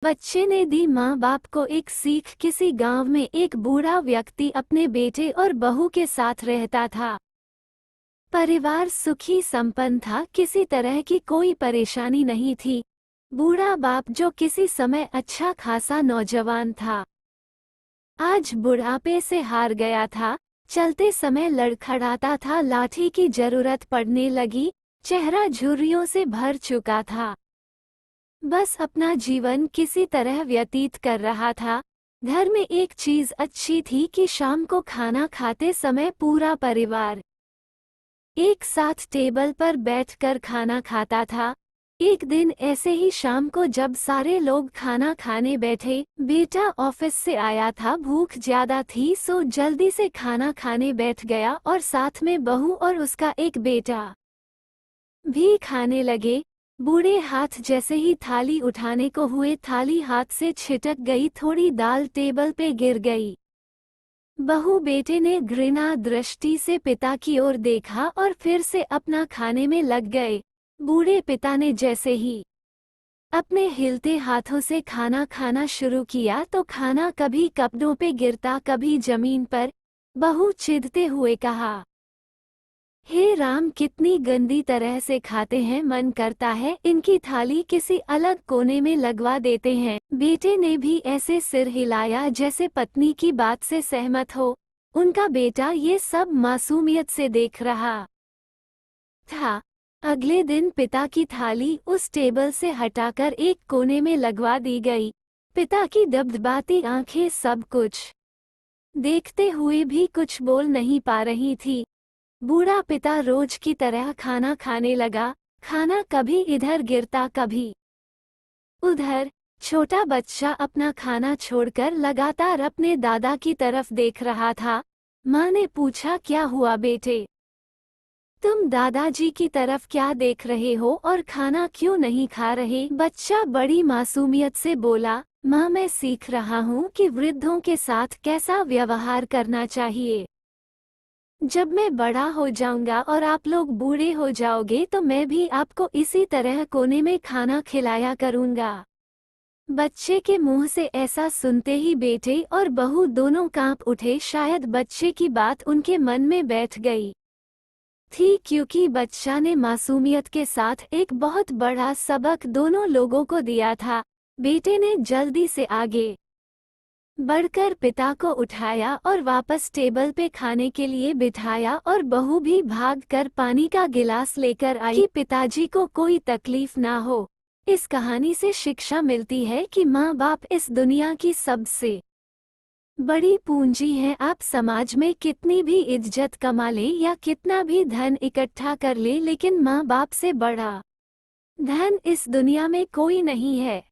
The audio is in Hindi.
बच्चे ने दी माँ बाप को एक सीख। किसी गांव में एक बूढ़ा व्यक्ति अपने बेटे और बहू के साथ रहता था। परिवार सुखी संपन्न था, किसी तरह की कोई परेशानी नहीं थी। बूढ़ा बाप जो किसी समय अच्छा खासा नौजवान था, आज बुढ़ापे से हार गया था। चलते समय लड़खड़ाता था, लाठी की जरूरत पड़ने लगी, चेहरा झुर्रियों से भर चुका था। बस अपना जीवन किसी तरह व्यतीत कर रहा था। घर में एक चीज अच्छी थी कि शाम को खाना खाते समय पूरा परिवार एक साथ टेबल पर बैठकर खाना खाता था। एक दिन ऐसे ही शाम को जब सारे लोग खाना खाने बैठे, बेटा ऑफिस से आया था, भूख ज्यादा थी सो जल्दी से खाना खाने बैठ गया और साथ में बहू और उसका एक बेटा भी खाने लगे। बूढ़े हाथ जैसे ही थाली उठाने को हुए, थाली हाथ से छिटक गई, थोड़ी दाल टेबल पे गिर गई। बहू बेटे ने घृणा दृष्टि से पिता की ओर देखा और फिर से अपना खाने में लग गए। बूढ़े पिता ने जैसे ही अपने हिलते हाथों से खाना खाना शुरू किया तो खाना कभी कपड़ों पे गिरता, कभी जमीन पर। बहू चिढ़ते हुए कहा, हे राम, कितनी गंदी तरह से खाते हैं, मन करता है इनकी थाली किसी अलग कोने में लगवा देते हैं। बेटे ने भी ऐसे सिर हिलाया जैसे पत्नी की बात से सहमत हो। उनका बेटा ये सब मासूमियत से देख रहा था। अगले दिन पिता की थाली उस टेबल से हटाकर एक कोने में लगवा दी गई। पिता की दबदबाती आंखें सब कुछ देखते हुए भी कुछ बोल नहीं पा रही थी। बूढ़ा पिता रोज की तरह खाना खाने लगा। खाना कभी इधर गिरता, कभी उधर। छोटा बच्चा अपना खाना छोड़कर लगातार अपने दादा की तरफ देख रहा था। माँ ने पूछा, क्या हुआ बेटे, तुम दादाजी की तरफ क्या देख रहे हो और खाना क्यों नहीं खा रहे? बच्चा बड़ी मासूमियत से बोला, माँ मैं सीख रहा हूँ कि वृद्धों के साथ कैसा व्यवहार करना चाहिए। जब मैं बड़ा हो जाऊंगा और आप लोग बूढ़े हो जाओगे तो मैं भी आपको इसी तरह कोने में खाना खिलाया करूंगा। बच्चे के मुंह से ऐसा सुनते ही बेटे और बहू दोनों कांप उठे। शायद बच्चे की बात उनके मन में बैठ गई थी, क्योंकि बच्चा ने मासूमियत के साथ एक बहुत बड़ा सबक दोनों लोगों को दिया था। बेटे ने जल्दी से आगे बढ़कर पिता को उठाया और वापस टेबल पे खाने के लिए बिठाया और बहू भी भागकर पानी का गिलास लेकर आई कि पिताजी को कोई तकलीफ ना हो। इस कहानी से शिक्षा मिलती है कि माँ बाप इस दुनिया की सबसे बड़ी पूंजी है। आप समाज में कितनी भी इज्जत कमा ले या कितना भी धन इकट्ठा कर ले, लेकिन माँ बाप से बड़ा धन इस दुनिया में कोई नहीं है।